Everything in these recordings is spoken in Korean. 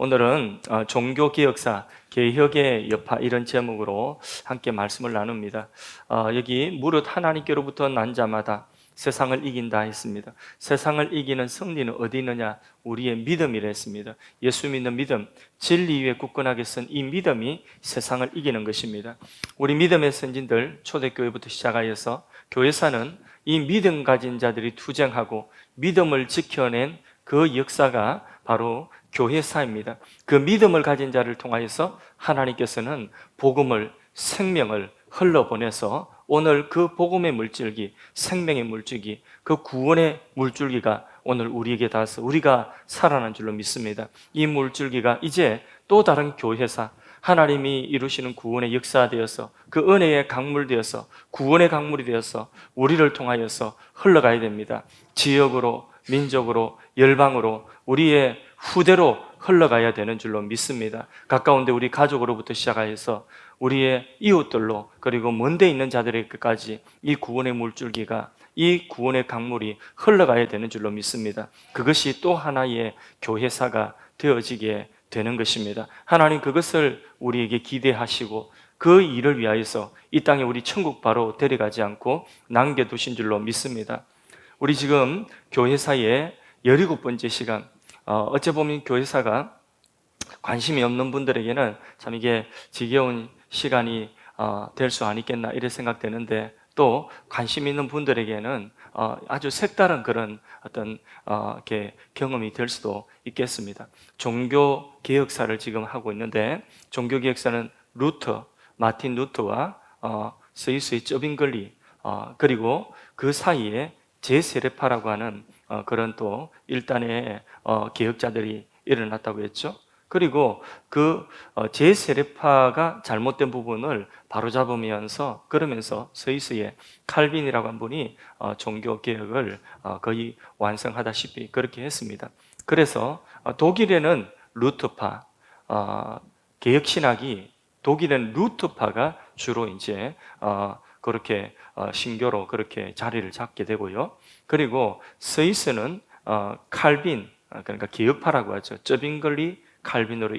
오늘은 종교개혁사, 개혁의 여파 이런 제목으로 함께 말씀을 나눕니다. 여기 무릇 하나님께로부터 난 자마다 세상을 이긴다 했습니다. 세상을 이기는 승리는 어디 있느냐? 우리의 믿음이라 했습니다. 예수 믿는 믿음, 진리 위에 굳건하게 쓴 이 믿음이 세상을 이기는 것입니다. 우리 믿음의 선진들 초대교회부터 시작하여서 교회사는 이 믿음 가진 자들이 투쟁하고 믿음을 지켜낸 그 역사가 바로 교회사입니다. 그 믿음을 가진 자를 통하여서 하나님께서는 복음을, 생명을 흘러보내서 오늘 그 복음의 물줄기, 생명의 물줄기, 그 구원의 물줄기가 오늘 우리에게 닿아서 우리가 살아난 줄로 믿습니다. 이 물줄기가 이제 또 다른 교회사, 하나님이 이루시는 구원의 역사가 되어서 그 은혜의 강물 되어서 구원의 강물이 되어서 우리를 통하여서 흘러가야 됩니다. 지역으로, 민족으로, 열방으로, 우리의 후대로 흘러가야 되는 줄로 믿습니다. 가까운데 우리 가족으로부터 시작하여서 우리의 이웃들로, 그리고 먼데 있는 자들에게까지 이 구원의 물줄기가, 이 구원의 강물이 흘러가야 되는 줄로 믿습니다. 그것이 또 하나의 교회사가 되어지게 되는 것입니다. 하나님 그것을 우리에게 기대하시고 그 일을 위하여서 이 땅에 우리 천국 바로 데려가지 않고 남겨두신 줄로 믿습니다. 우리 지금 교회사의 17번째 시간, 어째 보면 교회사가 관심이 없는 분들에게는 참 이게 지겨운 시간이 될 수 아니겠나 이렇게 생각되는데, 또 관심 있는 분들에게는 아주 색다른 그런 어떤 이렇게 경험이 될 수도 있겠습니다. 종교 개혁사를 지금 하고 있는데, 종교 개혁사는 마틴 루터와 스위스의 쩌빙글리, 그리고 그 사이에 제세례파라고 하는 그런 또 일단의 개혁자들이 일어났다고 했죠. 그리고 그 제세례파가 잘못된 부분을 바로잡으면서, 그러면서 스위스의 칼빈이라고 한 분이 종교 개혁을 거의 완성하다시피 그렇게 했습니다. 그래서 독일에는 루터파, 개혁 신학이 독일은 루터파가 주로 이제 그렇게 신교로 그렇게 자리를 잡게 되고요. 그리고 스위스는 칼빈, 그러니까 개혁파라고 하죠. 쩌빙글리 칼빈으로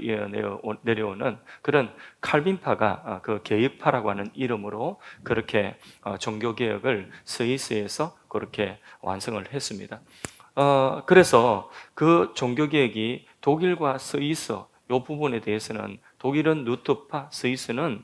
내려오는 그런 칼빈파가 그 개혁파라고 하는 이름으로 그렇게 종교개혁을 스위스에서 그렇게 완성을 했습니다. 그래서 그 종교개혁이 독일과 스위스 이 부분에 대해서는 독일은 루터파, 스위스는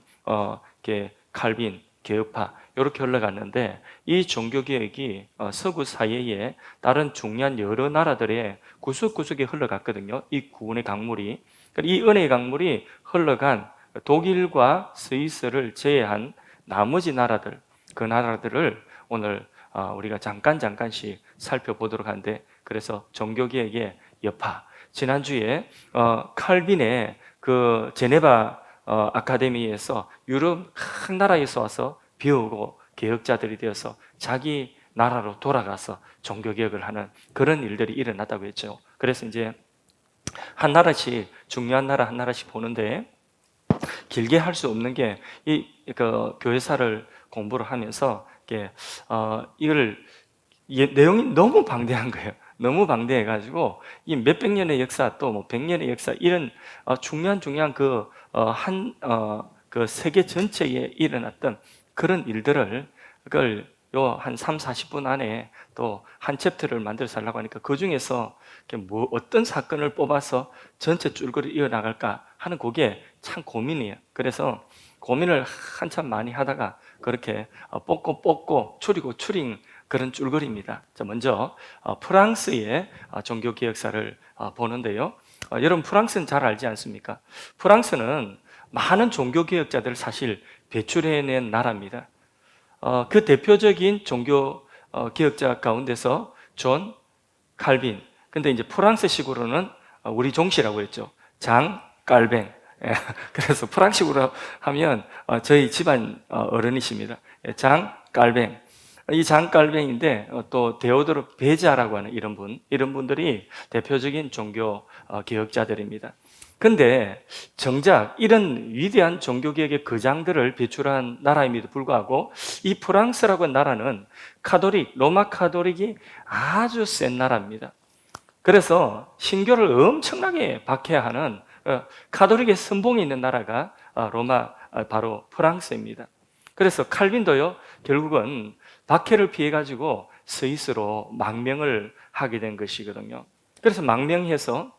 칼빈, 개혁파 이렇게 흘러갔는데, 이 종교개혁이 서구 사회에 다른 중요한 여러 나라들의 구석구석에 흘러갔거든요. 이 구원의 강물이, 이 은혜의 강물이 흘러간 독일과 스위스를 제외한 나머지 나라들, 그 나라들을 오늘 우리가 잠깐씩 살펴보도록 하는데, 그래서 종교개혁의 여파, 지난주에 칼빈의 그 제네바 아카데미에서 유럽 한 나라에서 와서 배우고 개혁자들이 되어서 자기 나라로 돌아가서 종교개혁을 하는 그런 일들이 일어났다고 했죠. 그래서 이제 한 나라씩, 중요한 나라 한 나라씩 보는데, 길게 할 수 없는 게 그 교회사를 공부를 하면서 이걸 내용이 너무 방대한 거예요. 너무 방대해가지고 이 몇백 년의 역사, 또 뭐 100년의 역사, 이런 중요한 그 세계 전체에 일어났던 그런 일들을 그걸 한 3, 40분 안에 또 한 챕터를 만들어서 하려고 하니까, 그 중에서 어떤 사건을 뽑아서 전체 줄거리 이어나갈까 하는 그게 참 고민이에요. 그래서 고민을 한참 많이 하다가 그렇게 뽑고 추린 그런 줄거리입니다. 자, 먼저 프랑스의 종교개혁사를 보는데요. 여러분, 프랑스는 잘 알지 않습니까? 프랑스는 많은 종교개혁자들을 사실 배출해낸 나라입니다. 그 대표적인 종교개혁자 가운데서 존 칼빈, 근데 이제 프랑스식으로는 우리 종씨라고 했죠. 장 깔뱅. 그래서 프랑스식으로 하면 저희 집안 어른이십니다. 장 깔뱅. 이 장깔뱅인데, 또 데오도르 베자라고 하는 이런 분들이 대표적인 종교 개혁자들입니다. 근데 정작 이런 위대한 종교개혁의 거장들을 배출한 나라임에도 불구하고 이 프랑스라고 하는 나라는 로마 카톨릭이 아주 센 나라입니다. 그래서 신교를 엄청나게 박해하는 카톨릭의 선봉이 있는 나라가 로마, 바로 프랑스입니다. 그래서 칼빈도요, 결국은 박해를 피해가지고 스위스로 망명을 하게 된 것이거든요. 그래서 망명해서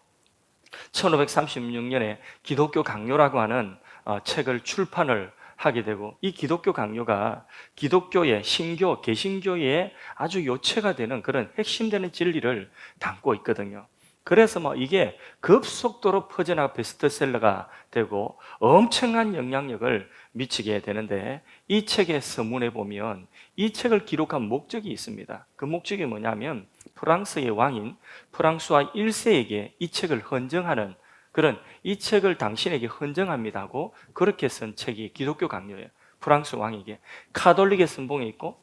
1536년에 기독교 강요라고 하는 책을 출판을 하게 되고, 이 기독교 강요가 기독교의 신교, 개신교의 아주 요체가 되는 그런 핵심되는 진리를 담고 있거든요. 그래서 이게 급속도로 퍼져나가 베스트셀러가 되고 엄청난 영향력을 미치게 되는데, 이 책의 서문에 보면 이 책을 기록한 목적이 있습니다. 그 목적이 뭐냐면 프랑스의 왕인 프랑스와 1세에게 이 책을 헌정하는, 그런 이 책을 당신에게 헌정합니다 하고 그렇게 쓴 책이 기독교 강요예요. 프랑스 왕에게 카톨릭의 선봉에 있고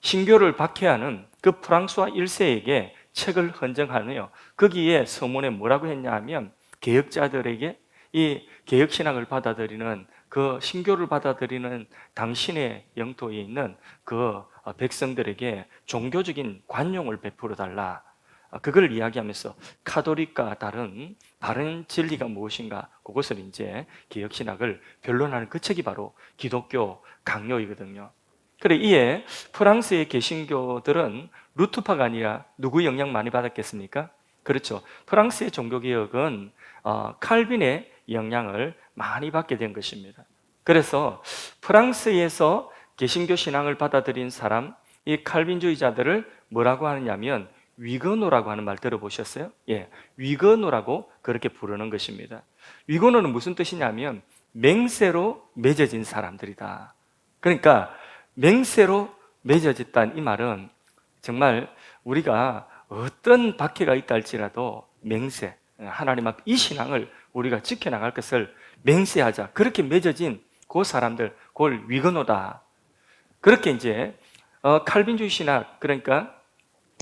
신교를 박해하는 그 프랑스와 1세에게 책을 헌정하네요. 거기에 서문에 뭐라고 했냐 하면, 개혁자들에게, 이 개혁신학을 받아들이는, 그 신교를 받아들이는 당신의 영토에 있는 그 백성들에게 종교적인 관용을 베풀어 달라, 그걸 이야기하면서 카톨릭과 다른 바른 진리가 무엇인가, 그것을 이제 개혁신학을 변론하는 그 책이 바로 기독교 강요이거든요. 그래, 이에 프랑스의 개신교들은 루트파가 아니라 누구 영향 많이 받았겠습니까? 그렇죠. 프랑스의 종교개혁은 칼빈의 영향을 많이 받게 된 것입니다. 그래서 프랑스에서 개신교 신앙을 받아들인 사람, 이 칼빈주의자들을 뭐라고 하느냐면 위거노라고 하는 말 들어보셨어요? 예, 위거노라고 그렇게 부르는 것입니다. 위거노는 무슨 뜻이냐면 맹세로 맺어진 사람들이다. 그러니까 맹세로 맺어졌다는 이 말은 정말 우리가 어떤 박해가 있다 할지라도 맹세, 하나님 앞 이 신앙을 우리가 지켜나갈 것을 맹세하자, 그렇게 맺어진 그 사람들, 그걸 위거노다. 그렇게 이제 칼빈주의 신학, 그러니까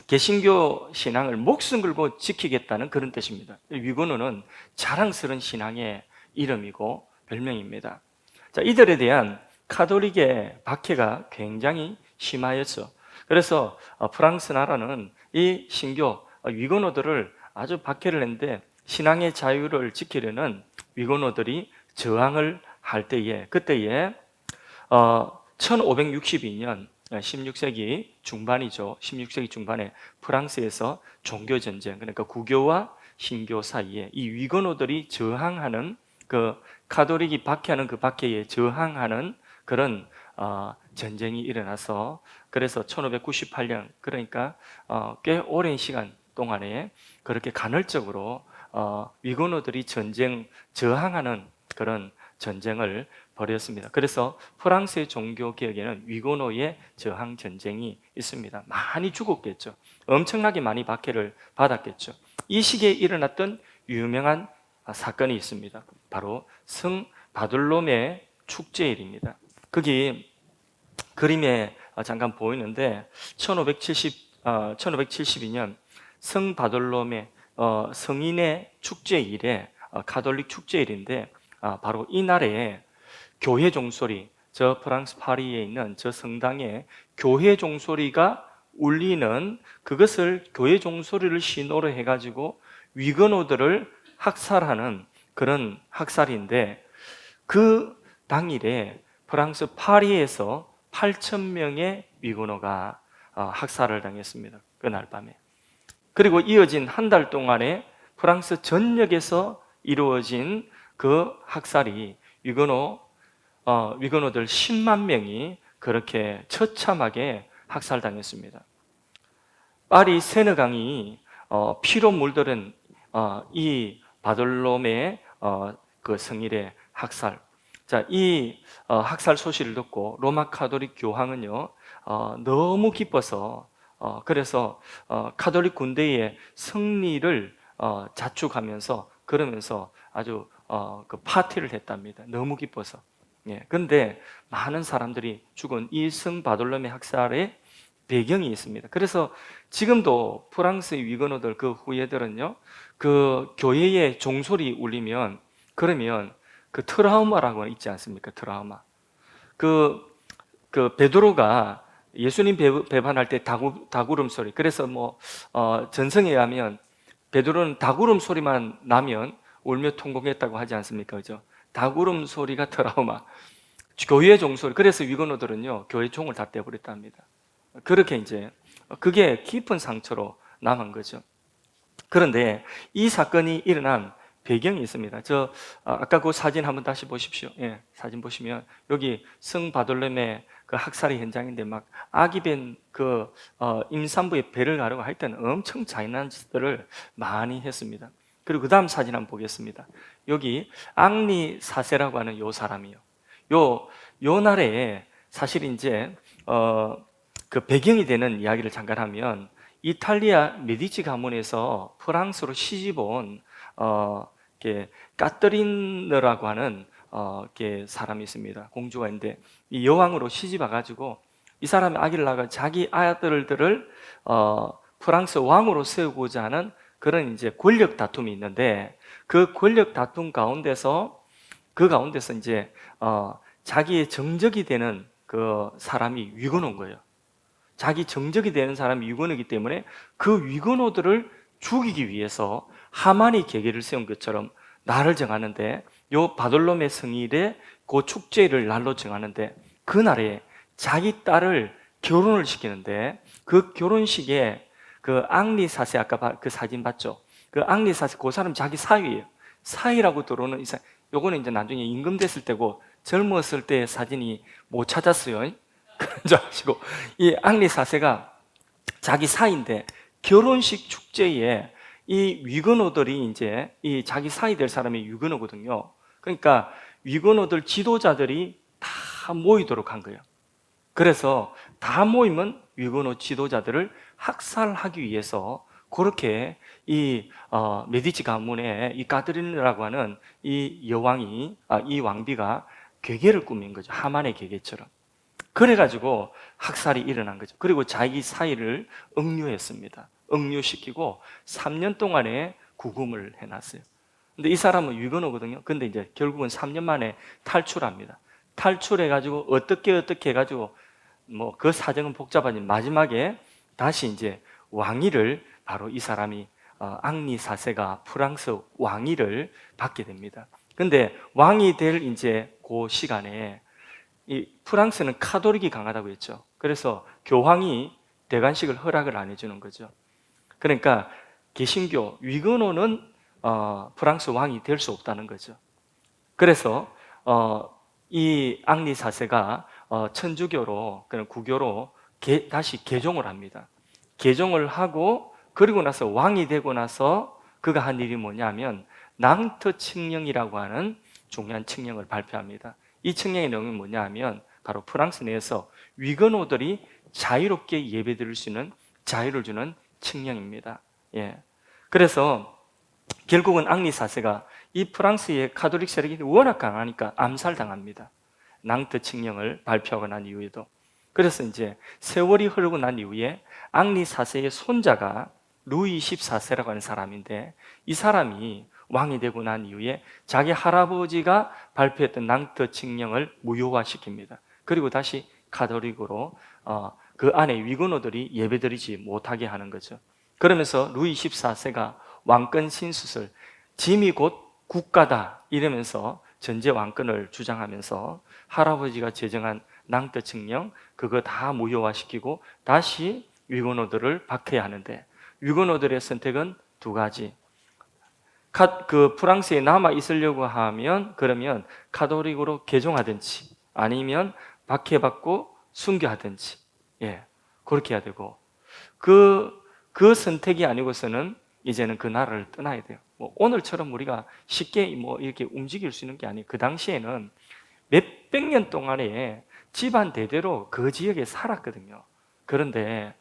개신교 신앙을 목숨 걸고 지키겠다는 그런 뜻입니다. 위거노는 자랑스러운 신앙의 이름이고 별명입니다. 자, 이들에 대한 카톨릭의 박해가 굉장히 심하였죠. 그래서 프랑스 나라는 이 신교 위거노들을 아주 박해를 했는데, 신앙의 자유를 지키려는 위거노들이 저항을 할 때에, 그때에 1562년 16세기 중반이죠. 16세기 중반에 프랑스에서 종교전쟁, 그러니까 구교와 신교 사이에 이 위거노들이 저항하는, 그 카톨릭이 박해하는 그 박해에 저항하는 그런 전쟁이 일어나서, 그래서 1598년, 그러니까 꽤 오랜 시간 동안에 그렇게 간헐적으로 위거노들이 저항하는 그런 전쟁을 벌였습니다. 그래서 프랑스의 종교개혁에는 위거노의 저항 전쟁이 있습니다. 많이 죽었겠죠. 엄청나게 많이 박해를 받았겠죠. 이 시기에 일어났던 유명한 사건이 있습니다. 바로 성 바돌로메 축제일입니다. 거기 그림에 잠깐 보이는데 1572년 성 바돌로메 성인의 축제일에, 가톨릭 축제일인데, 바로 이날에 교회 종소리, 저 프랑스 파리에 있는 저 성당에 교회 종소리가 울리는, 그것을 교회 종소리를 신호로 해가지고 위거노들을 학살하는 그런 학살인데, 그 당일에 프랑스 파리에서 8,000명의 위거노가 학살을 당했습니다. 그날 밤에. 그리고 이어진 한 달 동안에 프랑스 전역에서 이루어진 그 학살이 위거노들 10만 명이 그렇게 처참하게 학살당했습니다. 파리 세느강이 피로 물들은 이 바돌로메 그 성일의 학살. 자, 이 학살 소식을 듣고 로마 카톨릭 교황은요 너무 기뻐서 그래서 카톨릭 군대의 승리를 자축하면서, 그러면서 아주 그 파티를 했답니다. 너무 기뻐서. 예. 그런데 많은 사람들이 죽은 이 성 바돌로메 학살의 배경이 있습니다. 그래서 지금도 프랑스의 위거노들 그 후예들은요, 그 교회의 종소리 울리면, 그러면 그 트라우마라고 있지 않습니까? 트라우마. 그 베드로가 예수님 배반할 때 다구름 소리. 그래서 전성에 의하면 베드로는 다구름 소리만 나면 울며 통곡했다고 하지 않습니까? 그죠? 닭 울음소리가 트라우마. 교회 종소리. 그래서 위건호들은요, 교회 종을 다 떼버렸답니다. 그렇게 이제, 그게 깊은 상처로 남은 거죠. 그런데 이 사건이 일어난 배경이 있습니다. 아까 그 사진 한번 다시 보십시오. 예, 사진 보시면 여기 성 바돌렘의 그 학살의 현장인데 막 아기 임산부의 배를 가르고 할 때는 엄청 잔인한 짓들을 많이 했습니다. 그리고 그 다음 사진 한번 보겠습니다. 여기 앙리 사세라고 하는 요 사람이요. 요 나라에 사실 이제 그 배경이 되는 이야기를 잠깐 하면 이탈리아 메디치 가문에서 프랑스로 시집 온 까뜨리느라고 하는 사람이 있습니다. 공주가 있는데 이 여왕으로 시집 와가지고 이 사람이 아기를 낳아 자기 아들들을 프랑스 왕으로 세우고자 하는 그런 이제 권력 다툼이 있는데 그 권력 다툼 가운데서 이제 자기의 정적이 되는 그 사람이 위건호인 거예요. 자기 정적이 되는 사람이 위건호이기 때문에 그 위건호들을 죽이기 위해서 하만이 계계를 세운 것처럼 날을 정하는데 요 바돌롬의 생일에 그 축제를 날로 정하는데 그날에 자기 딸을 결혼을 시키는데 그 결혼식에 그 앙리 사세 아까 그 사진 봤죠? 그 앙리 사세 그 사람 자기 사위예요. 사위라고 들어오는 이상 요거는 이제 나중에 임금됐을 때고 젊었을 때의 사진이 못 찾았어요. 그런 줄 아시고 이 앙리 사세가 자기 사위인데 결혼식 축제에 이 위건호들이 이제 이 자기 사위 될 사람이 위건호거든요. 그러니까 위건호들 지도자들이 다 모이도록 한 거예요. 그래서 다 모이면 위건호 지도자들을 학살하기 위해서 그렇게 이 메디치 가문의 이 까드리느라고 하는 이 여왕이 이 왕비가 괴계를 꾸민 거죠. 하만의 괴계처럼. 그래가지고 학살이 일어난 거죠. 그리고 자기 사위를 억류했습니다. 억류시키고 3년 동안에 구금을 해놨어요. 근데 이 사람은 위건호거든요. 근데 이제 결국은 3년 만에 탈출합니다. 탈출해가지고 어떻게 해가지고 뭐 그 사정은 복잡하지만 마지막에 다시 이제 왕위를 바로 이 사람이 앙리 사세가 프랑스 왕위를 받게 됩니다. 근데 왕이 될 이제 그 시간에 이 프랑스는 카톨릭이 강하다고 했죠. 그래서 교황이 대관식을 허락을 안 해주는 거죠. 그러니까 개신교 위건호는 프랑스 왕이 될 수 없다는 거죠. 그래서 이 앙리 사세가 천주교로 그런 구교로 다시 개종을 합니다. 개종을 하고 그리고 나서 왕이 되고 나서 그가 한 일이 뭐냐면 낭트 칙령이라고 하는 중요한 칙령을 발표합니다. 이 칙령의 내용이 뭐냐면 바로 프랑스 내에서 위건호들이 자유롭게 예배드릴 수 있는 자유를 주는 칙령입니다. 예. 그래서 결국은 앙리 사세가 이 프랑스의 카톨릭 세력이 워낙 강하니까 암살당합니다. 낭트 칙령을 발표하고 난 이후에도. 그래서 이제 세월이 흐르고 난 이후에 앙리 사세의 손자가 루이 14세라고 하는 사람인데 이 사람이 왕이 되고 난 이후에 자기 할아버지가 발표했던 낭트 칙령을 무효화시킵니다. 그리고 다시 카톨릭으로 그 안에 위건호들이 예배드리지 못하게 하는 거죠. 그러면서 루이 14세가 왕권 신수설, 짐이 곧 국가다 이러면서 전제 왕권을 주장하면서 할아버지가 제정한 낭트 칙령 그거 다 무효화시키고 다시 위건호들을 박해야 하는데 위건호들의 선택은 두 가지. 그 프랑스에 남아 있으려고 하면 그러면 카톨릭으로 개종하든지 아니면 박해받고 순교하든지 그렇게 해야 되고 그 선택이 아니고서는 이제는 그 나라를 떠나야 돼요. 뭐 오늘처럼 우리가 쉽게 뭐 이렇게 움직일 수 있는 게 아니에요. 그 당시에는 몇백 년 동안에 집안 대대로 그 지역에 살았거든요. 그런데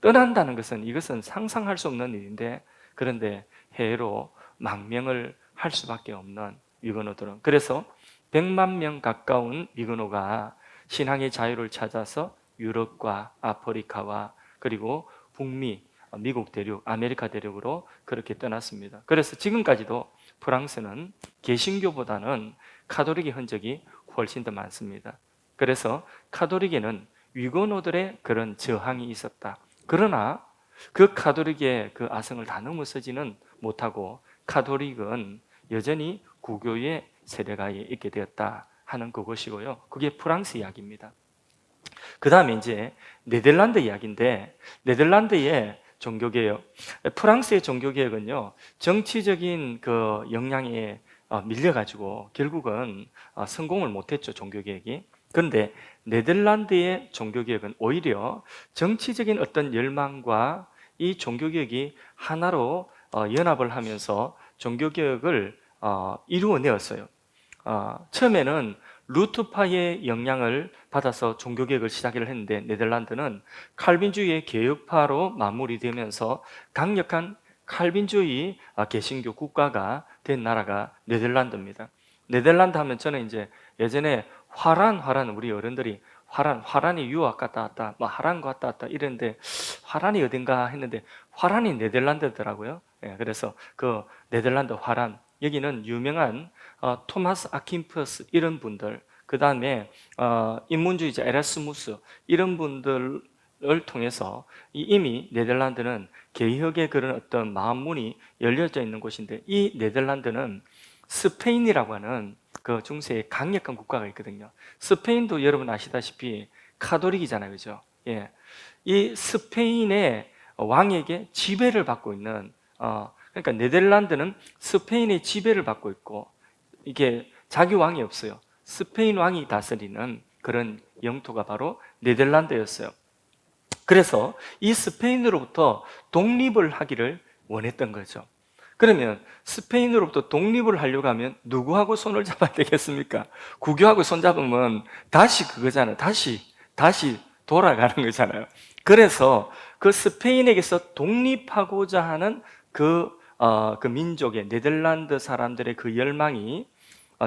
떠난다는 것은 이것은 상상할 수 없는 일인데 그런데 해외로 망명을 할 수밖에 없는 위건호들은 그래서 100만 명 가까운 위건호가 신앙의 자유를 찾아서 유럽과 아프리카와 그리고 북미, 미국 대륙, 아메리카 대륙으로 그렇게 떠났습니다. 그래서 지금까지도 프랑스는 개신교보다는 카톨릭의 흔적이 훨씬 더 많습니다. 그래서 카톨릭에는 위건호들의 그런 저항이 있었다. 그러나 그 카톨릭의 그 아성을 다 넘어서지는 못하고 카톨릭은 여전히 구교의 세례가에 있게 되었다 하는 그것이고요. 그게 프랑스 이야기입니다. 그 다음에 이제 네덜란드 이야기인데, 네덜란드의 종교개혁, 프랑스의 종교개혁은요, 정치적인 그 영향에 밀려가지고 결국은 성공을 못했죠, 종교개혁이. 그런데 네덜란드의 종교개혁은 오히려 정치적인 어떤 열망과 이 종교개혁이 하나로 연합을 하면서 종교개혁을 이루어내었어요. 처음에는 루트파의 영향을 받아서 종교개혁을 시작을 했는데, 네덜란드는 칼빈주의의 개혁파로 마무리되면서 강력한 칼빈주의 개신교 국가가 된 나라가 네덜란드입니다. 네덜란드 하면 저는 이제 예전에 화란 우리 어른들이 화란이 유학 갔다 왔다, 뭐 하란 갔다 왔다 이랬는데, 화란이 어딘가 했는데 화란이 네덜란드더라고요. 예, 그래서 그 네덜란드 화란, 여기는 유명한 토마스 아킨푸스 이런 분들, 그 다음에 인문주의자 에라스무스 이런 분들을 통해서 이미 네덜란드는 개혁의 그런 어떤 마음문이 열려져 있는 곳인데, 이 네덜란드는 스페인이라고 하는 그 중세의 강력한 국가가 있거든요. 스페인도 여러분 아시다시피 카톨릭이잖아요, 그죠? 예, 이 스페인의 왕에게 지배를 받고 있는 그러니까 네덜란드는 스페인의 지배를 받고 있고, 이게 자기 왕이 없어요. 스페인 왕이 다스리는 그런 영토가 바로 네덜란드였어요. 그래서 이 스페인으로부터 독립을 하기를 원했던 거죠. 그러면 스페인으로부터 독립을 하려고 하면 누구하고 손을 잡아야 되겠습니까? 국교하고 손잡으면 다시 그거잖아요. 다시 돌아가는 거잖아요. 그래서 그 스페인에게서 독립하고자 하는 그 민족의 네덜란드 사람들의 그 열망이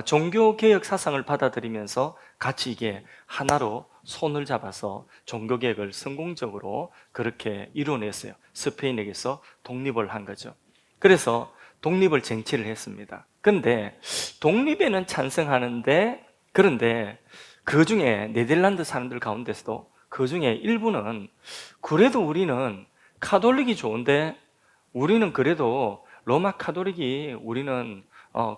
종교개혁 사상을 받아들이면서 같이 이게 하나로 손을 잡아서 종교개혁을 성공적으로 그렇게 이뤄냈어요. 스페인에게서 독립을 한 거죠. 그래서 독립을 쟁취를 했습니다. 그런데 독립에는 찬성하는데, 그런데 그 중에 네덜란드 사람들 가운데서도 그 중에 일부는 그래도 우리는 카톨릭이 좋은데, 우리는 그래도 로마 카톨릭이 우리는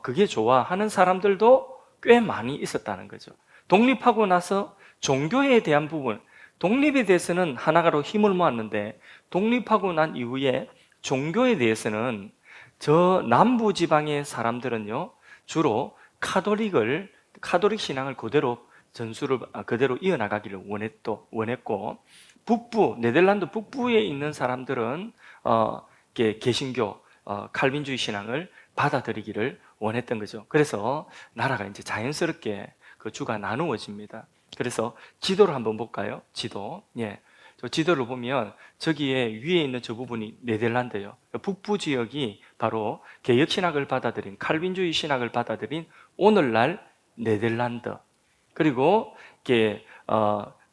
그게 좋아 하는 사람들도 꽤 많이 있었다는 거죠. 독립하고 나서 종교에 대한 부분, 독립에 대해서는 하나가로 힘을 모았는데, 독립하고 난 이후에 종교에 대해서는 저 남부 지방의 사람들은요, 주로 카톨릭 신앙을 그대로 전수를 그대로 이어나가기를 원했고, 네덜란드 북부에 있는 사람들은 개신교 칼빈주의 신앙을 받아들이기를 원했던 거죠. 그래서 나라가 이제 자연스럽게 그 주가 나누어집니다. 그래서 지도를 한번 볼까요? 예. 저 지도를 보면 저기에 위에 있는 저 부분이 네덜란드예요. 북부 지역이 바로 개혁 신학을 받아들인, 칼빈주의 신학을 받아들인 오늘날 네덜란드. 그리고 이게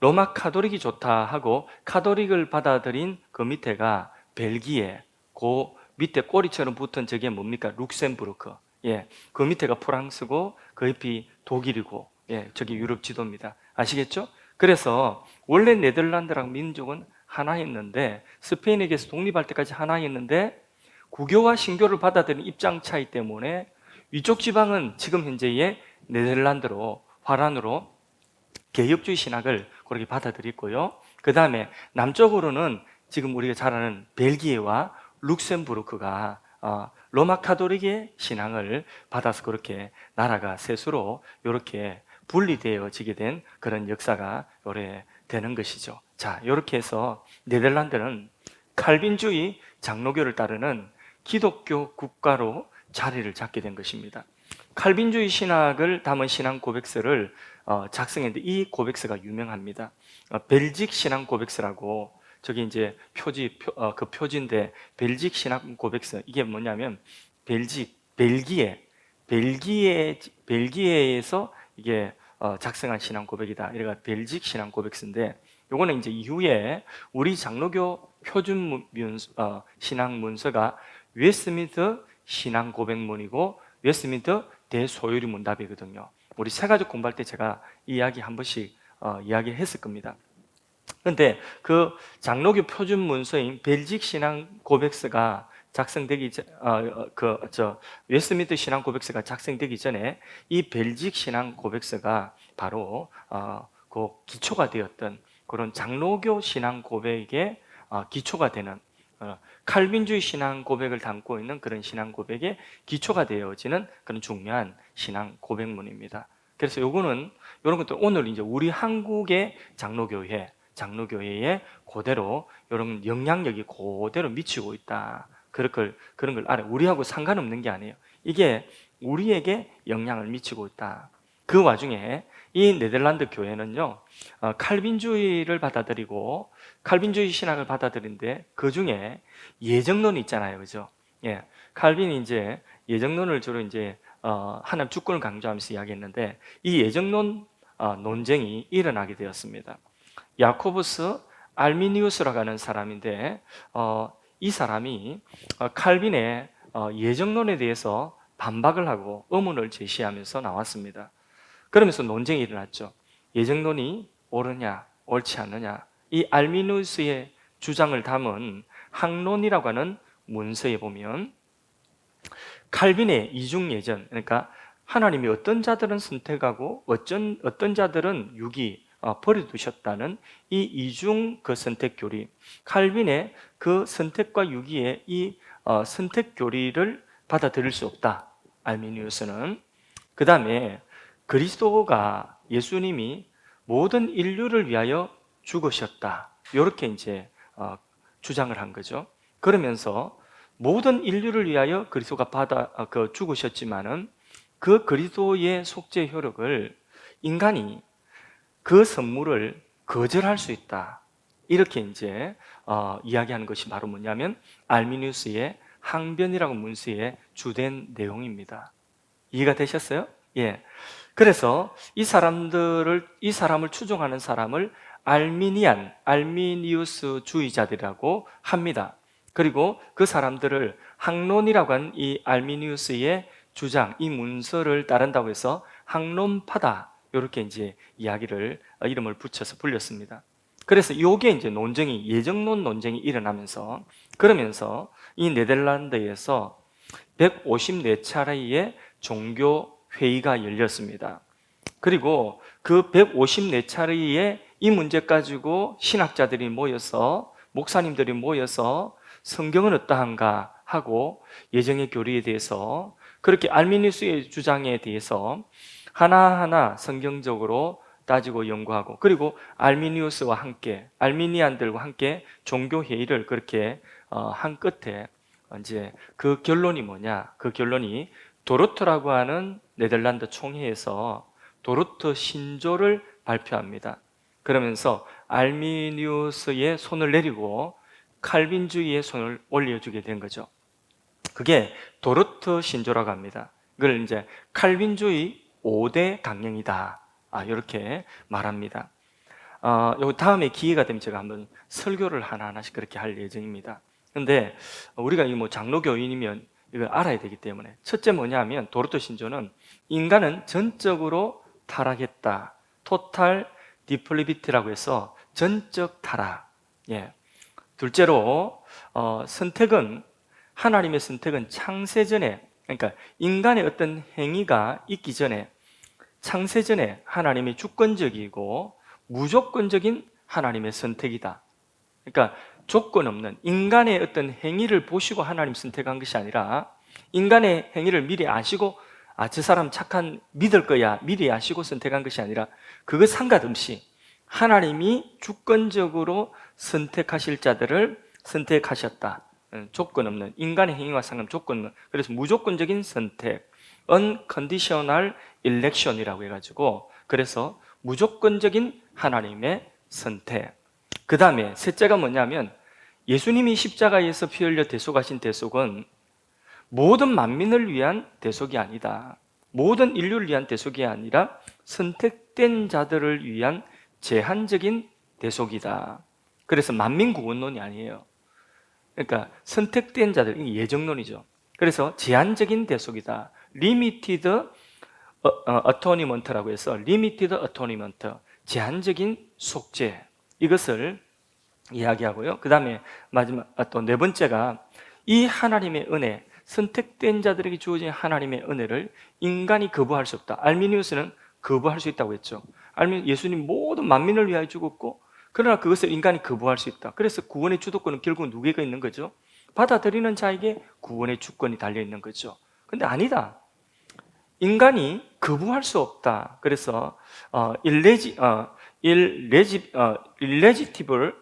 로마 카톨릭이 좋다 하고 카톨릭을 받아들인 그 밑에가 벨기에, 그 밑에 꼬리처럼 붙은 저게 뭡니까? 룩셈부르크. 예, 그 밑에가 프랑스고 그 옆이 독일이고, 예, 저기 유럽 지도입니다. 아시겠죠? 그래서 원래 네덜란드랑 민족은 하나였는데, 스페인에게서 독립할 때까지 하나였는데, 구교와 신교를 받아들이는 입장 차이 때문에 위쪽 지방은 지금 현재의 네덜란드로, 화란으로 개혁주의 신학을 그렇게 받아들였고요. 그 다음에 남쪽으로는 지금 우리가 잘 아는 벨기에와 룩셈부르크가 로마 카톨릭의 신앙을 받아서 그렇게 나라가 셋으로 이렇게 분리되어지게 된 그런 역사가 요래 되는 것이죠. 자, 이렇게 해서 네덜란드는 칼빈주의 장로교를 따르는 기독교 국가로 자리를 잡게 된 것입니다. 칼빈주의 신학을 담은 신앙 고백서를 작성했는데, 이 고백서가 유명합니다. 벨직 신앙 고백서라고, 저기 이제 그 표지인데, 벨직 신앙 고백서, 이게 뭐냐면 벨기에에서 이게 작성한 신앙 고백이다. 이래가 벨직 신앙 고백서인데, 요거는 이제 이후에 우리 장로교 표준 신앙 문서가 웨스트민스터 신앙 고백문이고 웨스트민스터 대소요리 문답이거든요. 우리 새가족 공부할 때 제가 이 이야기 한 번씩 이야기했을 겁니다. 그런데 그 장로교 표준 문서인 벨직 신앙 고백서가 작성되기 전, 웨스트민스터 신앙 고백서가 작성되기 전에 이 벨직 신앙 고백서가 바로 그 기초가 되었던 그런 장로교 신앙 고백의 기초가 되는 칼빈주의 신앙 고백을 담고 있는 그런 신앙 고백의 기초가 되어지는 그런 중요한 신앙 고백문입니다. 그래서 요거는 이런 것들 오늘 이제 우리 한국의 장로교회에 그대로 이런 영향력이 그대로 미치고 있다. 그런 걸 알아요. 우리하고 상관없는 게 아니에요. 이게 우리에게 영향을 미치고 있다. 그 와중에 이 네덜란드 교회는요, 칼빈주의를 받아들이고 칼빈주의 신학을 받아들인데 그 중에 예정론이 있잖아요, 그죠? 예, 칼빈이 이제 예정론을 주로 이제 하나님 주권을 강조하면서 이야기했는데 이 예정론 논쟁이 일어나게 되었습니다. 야코부스 알미니우스라고 하는 사람인데 이 사람이 칼빈의 예정론에 대해서 반박을 하고 의문을 제시하면서 나왔습니다. 그러면서 논쟁이 일어났죠. 예정론이 옳으냐 옳지 않느냐. 이 알미니우스의 주장을 담은 학론이라고 하는 문서에 보면 칼빈의 이중예전, 그러니까 하나님이 어떤 자들은 선택하고 어떤 자들은 유기 버려두셨다는 이 이중 그 선택 교리, 칼빈의 그 선택과 유기의 이 선택 교리를 받아들일 수 없다. 알미니우스는. 그 다음에 그리스도가 예수님이 모든 인류를 위하여 죽으셨다. 이렇게 이제 주장을 한 거죠. 그러면서 모든 인류를 위하여 그리스도가 죽으셨지만은 그 그리스도의 속죄 효력을 인간이 그 선물을 거절할 수 있다. 이렇게 이제 이야기하는 것이 바로 뭐냐면 알미니우스의 항변이라고 문서의 주된 내용입니다. 이해가 되셨어요? 예. 그래서 이 사람을 추종하는 사람을 알미니우스 주의자들이라고 합니다. 그리고 그 사람들을 학론이라고 하는 이 알미니우스의 주장, 이 문서를 따른다고 해서 학론파다. 이렇게 이제 이름을 붙여서 불렸습니다. 그래서 이게 이제 예정론 논쟁이 일어나면서 그러면서 이 네덜란드에서 154차례의 종교 회의가 열렸습니다. 그리고 그 154차례의 이 문제 가지고 신학자들이 모여서 목사님들이 모여서 성경은 어떠한가 하고 예정의 교리에 대해서 그렇게 알미니우스의 주장에 대해서 하나하나 성경적으로 따지고 연구하고 그리고 알미니우스와 함께 알미니안들과 함께 종교 회의를 그렇게 한 끝에 이제 그 결론이 뭐냐? 그 결론이 도르트라고 하는 네덜란드 총회에서 도르트 신조를 발표합니다. 그러면서 알미니우스의 손을 내리고 칼빈주의의 손을 올려주게 된 거죠. 그게 도르트 신조라고 합니다. 그걸 이제 칼빈주의 5대 강령이다. 이렇게 말합니다. 요 다음에 기회가 되면 제가 한번 설교를 하나하나씩 그렇게 할 예정입니다. 근데 우리가 장로교인이면 이걸 알아야 되기 때문에 첫째 뭐냐면 도르트 신조는 인간은 전적으로 타락했다. 토탈 디플리비티라고 해서 전적 타락. 예. 둘째로 하나님의 선택은 창세전에 그러니까 인간의 어떤 행위가 있기 전에 창세전에 하나님의 주권적이고 무조건적인 하나님의 선택이다. 그러니까 조건 없는 인간의 어떤 행위를 보시고 하나님 선택한 것이 아니라 인간의 행위를 미리 아시고 저 사람 믿을 거야 미리 아시고 선택한 것이 아니라 그거 상관없이 하나님이 주권적으로 선택하실 자들을 선택하셨다. 조건 없는 인간의 행위와 상관 조건 없는 그래서 무조건적인 선택 unconditional election이라고 해가지고 그래서 무조건적인 하나님의 선택. 그 다음에 셋째가 뭐냐면 예수님이 십자가에서 피 흘려 대속하신 대속은 모든 만민을 위한 대속이 아니다. 모든 인류를 위한 대속이 아니라 선택된 자들을 위한 제한적인 대속이다. 그래서 만민구원론이 아니에요. 그러니까 선택된 자들, 이게 예정론이죠. 그래서 제한적인 대속이다. Limited Atonement라고 해서 Limited Atonement, 제한적인 속죄 이것을 이야기하고요. 그 다음에 마지막 또 네 번째가 이 하나님의 은혜, 선택된 자들에게 주어진 하나님의 은혜를 인간이 거부할 수 없다. 알미니우스는 거부할 수 있다고 했죠. 예수님 모든 만민을 위하여 죽었고, 그러나 그것을 인간이 거부할 수 있다. 그래서 구원의 주도권은 결국 누구에게 있는 거죠? 받아들이는 자에게 구원의 주권이 달려 있는 거죠. 근데 아니다. 인간이 거부할 수 없다. 그래서 irresistible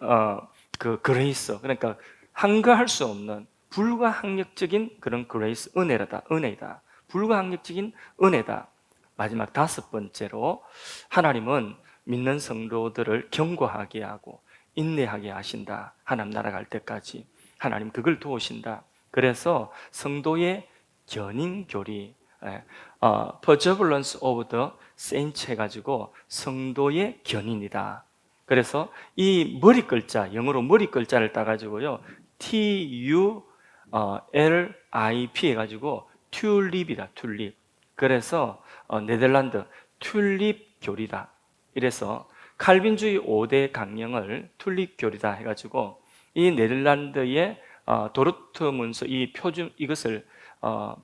그 그레이스, 그러니까 항거할 수 없는 불가항력적인 그런 그레이스, 은혜이다. 불가항력적인 은혜다. 마지막 5번째로 하나님은 믿는 성도들을 견고하게 하고 인내하게 하신다. 하나님 나라 갈 때까지 하나님 그걸 도우신다. 그래서 성도의 견인교리, perseverance of the saints 해가지고 성도의 견인이다. 그래서 이 머리 글자, 영어로 머리 글자를 따가지고요, TULIP 해가지고 튤립이다, 튤립. 그래서 네덜란드 튤립 교리다. 이래서 칼빈주의 5대 강령을 튤립 교리다 해가지고 이 네덜란드의 도르트 문서, 이것을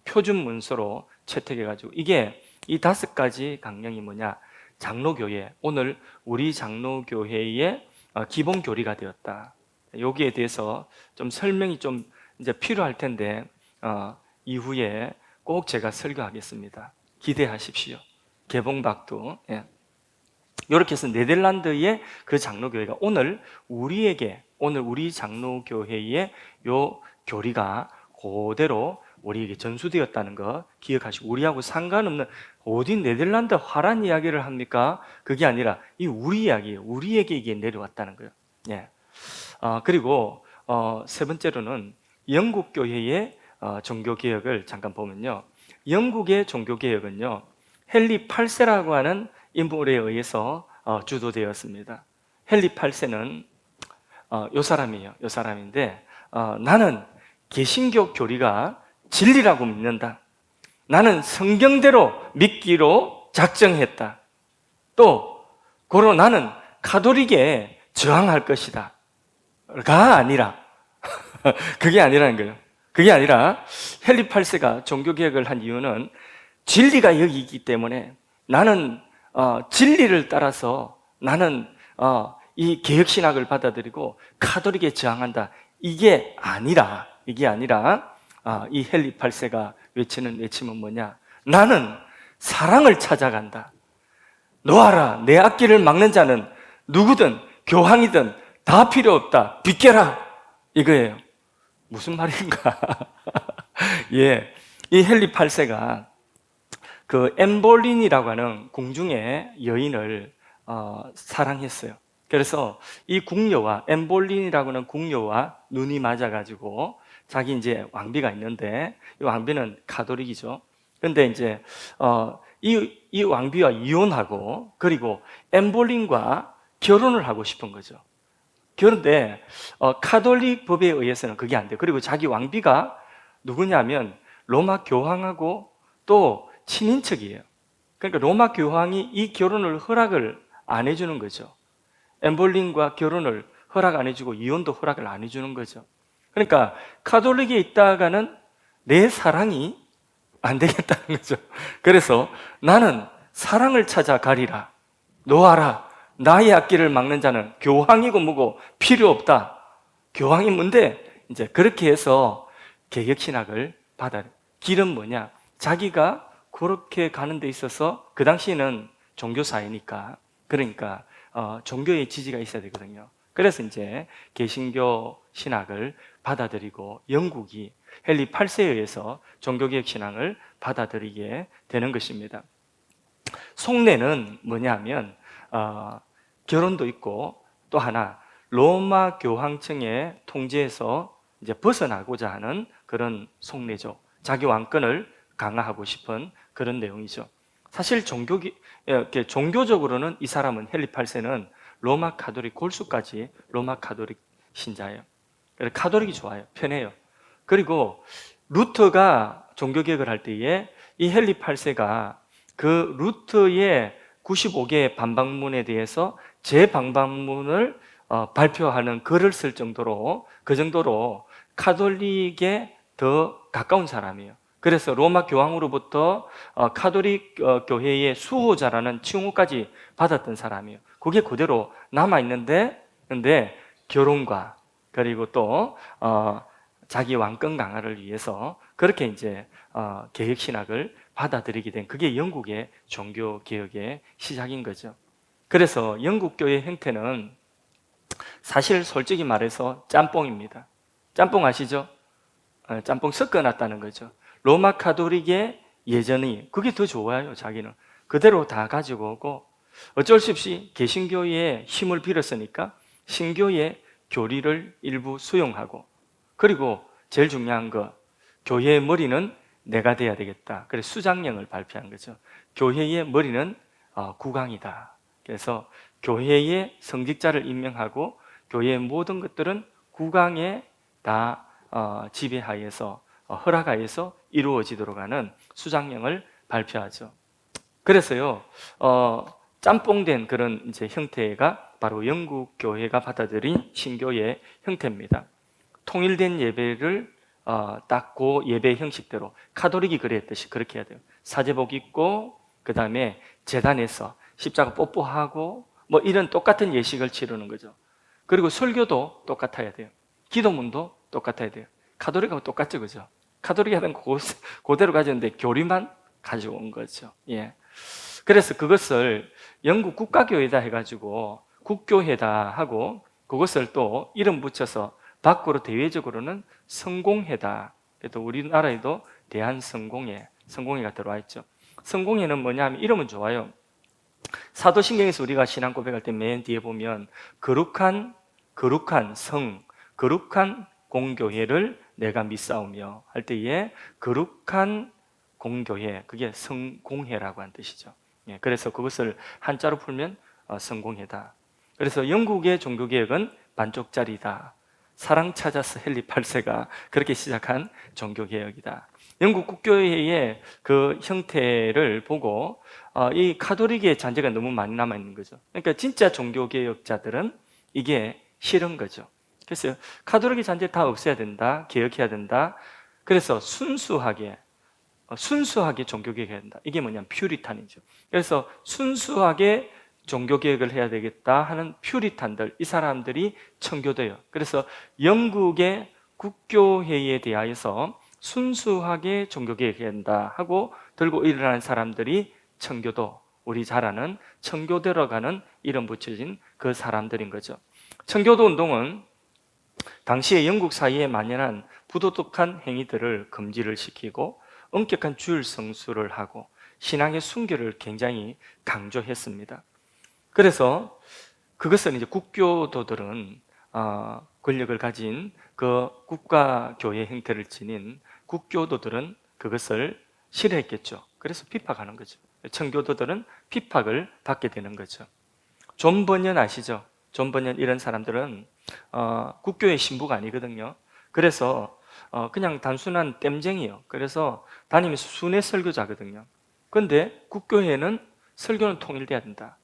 표준 문서로 채택해가지고, 이게 이 5가지 강령이 뭐냐? 장로교회, 오늘 우리 장로교회의 기본 교리가 되었다. 여기에 대해서 좀 설명이 좀 이제 필요할 텐데 이후에 꼭 제가 설교하겠습니다. 기대하십시오. 개봉박두. 예. 이렇게 해서 네덜란드의 그 장로교회가 오늘 우리 장로교회의 요 교리가 그대로 우리에게 전수되었다는 거 기억하시고, 우리하고 상관없는 어디 네덜란드 화란 이야기를 합니까? 그게 아니라 이 우리 이야기예요. 우리에게 이게 내려왔다는 거예요. 예. 그리고 세 번째로는 영국 교회의 종교개혁을 잠깐 보면요, 영국의 종교개혁은요 헨리 8세라고 하는 인물에 의해서 주도되었습니다. 헨리 8세는 요 사람이에요. 요 사람인데 나는 개신교 교리가 진리라고 믿는다. 나는 성경대로 믿기로 작정했다. 또 고로 나는 가톨릭에 저항할 것이다. 가 아니라 그게 아니라는 거예요. 그게 아니라 헨리 8세가 종교개혁을 한 이유는 진리가 여기 있기 때문에 나는 진리를 따라서 나는 이 개혁신학을 받아들이고 가톨릭에 저항한다. 이게 아니라 이 헨리 8세가 외치는 외침은 뭐냐? 나는 사랑을 찾아간다. 놓아라. 내 앞길을 막는 자는 누구든 교황이든 다 필요 없다. 비켜라. 이거예요. 무슨 말인가? 예, 이 헨리 8세가 그 엠볼린이라고 하는 궁중의 여인을 사랑했어요. 그래서 이 궁녀와, 엠볼린이라고 하는 궁녀와 눈이 맞아가지고 자기 이제 왕비가 있는데, 이 왕비는 가톨릭이죠. 그런데 이제 이 왕비와 이혼하고, 그리고 엠볼린과 결혼을 하고 싶은 거죠. 그런데 가톨릭 법에 의해서는 그게 안 돼요. 그리고 자기 왕비가 누구냐면 로마 교황하고 또 친인척이에요. 그러니까 로마 교황이 이 결혼을 허락을 안 해주는 거죠. 엠볼린과 결혼을 허락 안 해주고 이혼도 허락을 안 해주는 거죠. 그러니까 가톨릭에 있다가는 내 사랑이 안 되겠다는 거죠. 그래서 나는 사랑을 찾아가리라. 놓아라. 나의 앞길을 막는 자는 교황이고 뭐고 필요 없다. 교황이 뭔데? 이제 그렇게 해서 개혁신학을 길은 뭐냐? 자기가 그렇게 가는 데 있어서, 그 당시에는 종교사회니까, 그러니까 종교의 지지가 있어야 되거든요. 그래서 이제 개신교 신학을 받아들이고 영국이 헨리 8세에 의해서 종교개혁 신앙을 받아들이게 되는 것입니다. 속내는 뭐냐면 결혼도 있고, 또 하나 로마 교황청의 통제에서 이제 벗어나고자 하는 그런 속내죠. 자기 왕권을 강화하고 싶은 그런 내용이죠. 사실 종교적으로는 이 사람은, 헨리 8세는 로마 가톨릭, 골수까지 로마 가톨릭 신자예요. 그래서 가톨릭이 좋아요. 편해요. 그리고 루터가 종교개혁을 할 때에 이 헨리 8세가 그 루터의 95개의 반박문에 대해서 재반박문을 발표하는 글을 쓸 정도로, 그 정도로 카톨릭에 더 가까운 사람이에요. 그래서 로마 교황으로부터 카톨릭 교회의 수호자라는 칭호까지 받았던 사람이에요. 그게 그대로 남아 있는데, 근데 결혼과 그리고 또 자기 왕권 강화를 위해서 그렇게 이제 개혁 신학을 받아들이게 된 그게 영국의 종교 개혁의 시작인 거죠. 그래서 영국 교회 형태는 사실 솔직히 말해서 짬뽕입니다. 짬뽕 아시죠? 짬뽕 섞어놨다는 거죠. 로마 카톨릭의 예전이 그게 더 좋아요. 자기는 그대로 다 가지고 오고 어쩔 수 없이 개신교의 힘을 빌었으니까 신교의 교리를 일부 수용하고, 그리고 제일 중요한 거, 교회의 머리는 내가 돼야 되겠다. 그래서 수장령을 발표한 거죠. 교회의 머리는 국왕이다. 그래서 교회의 성직자를 임명하고 교회의 모든 것들은 국왕의 다 지배하에서 허락하에서 이루어지도록 하는 수장령을 발표하죠. 그래서요, 짬뽕된 그런 이제 형태가 바로 영국 교회가 받아들인 신교의 형태입니다. 통일된 예배를 딱 그 예배 형식대로 카톨릭이 그랬듯이 그렇게 해야 돼요. 사제복 입고 그 다음에 제단에서 십자가 뽀뽀하고 뭐 이런 똑같은 예식을 치르는 거죠. 그리고 설교도 똑같아야 돼요. 기도문도 똑같아야 돼요. 카톨릭하고 똑같죠, 그죠? 카톨릭은 그대로 가졌는데 교리만 가지고 온 거죠. 예. 그래서 그것을 영국 국가교회다 해가지고 국교회다 하고 그것을 또 이름 붙여서 밖으로 대외적으로는 성공회다. 또 우리나라에도 대한성공회가 들어와 있죠. 성공회는 뭐냐면 이름은 좋아요. 사도신경에서 우리가 신앙 고백할 때 맨 뒤에 보면 거룩한 거룩한 공교회를 내가 믿사오며 할 때에 거룩한 공교회, 그게 성공회라고 한 뜻이죠. 예, 그래서 그것을 한자로 풀면 성공회다. 그래서 영국의 종교개혁은 반쪽짜리다. 사랑 찾아서 헨리 8세가 그렇게 시작한 종교개혁이다. 영국 국교회의 그 형태를 보고 이 카톨릭의 잔재가 너무 많이 남아있는 거죠. 그러니까 진짜 종교개혁자들은 이게 싫은 거죠. 그래서 카톨릭의 잔재 다 없애야 된다, 개혁해야 된다. 그래서 순수하게 종교개혁해야 된다. 이게 뭐냐면 퓨리탄이죠. 그래서 순수하게 종교개혁을 해야 되겠다 하는 퓨리탄들, 이 사람들이 청교도예요. 그래서 영국의 국교회의에 대하여서 순수하게 종교개혁해야 한다 하고 들고 일어나는 사람들이 청교도, 우리 잘 아는 청교도로 가는 이름 붙여진 그 사람들인 거죠. 청교도 운동은 당시에 영국 사회에 만연한 부도덕한 행위들을 금지를 시키고 엄격한 주일 성수를 하고 신앙의 순결을 굉장히 강조했습니다. 그래서 그것은 이제 국교도들은 권력을 가진 그 국가교회 형태를 지닌 국교도들은 그것을 싫어했겠죠. 그래서 핍박하는 거죠. 청교도들은 핍박을 받게 되는 거죠. 존 버년 아시죠? 존 버년 이런 사람들은 국교의 신부가 아니거든요. 그래서 그냥 단순한 땜쟁이에요. 그래서 담임에서 순회 설교자거든요. 그런데 국교회는 설교는 통일돼야 된다.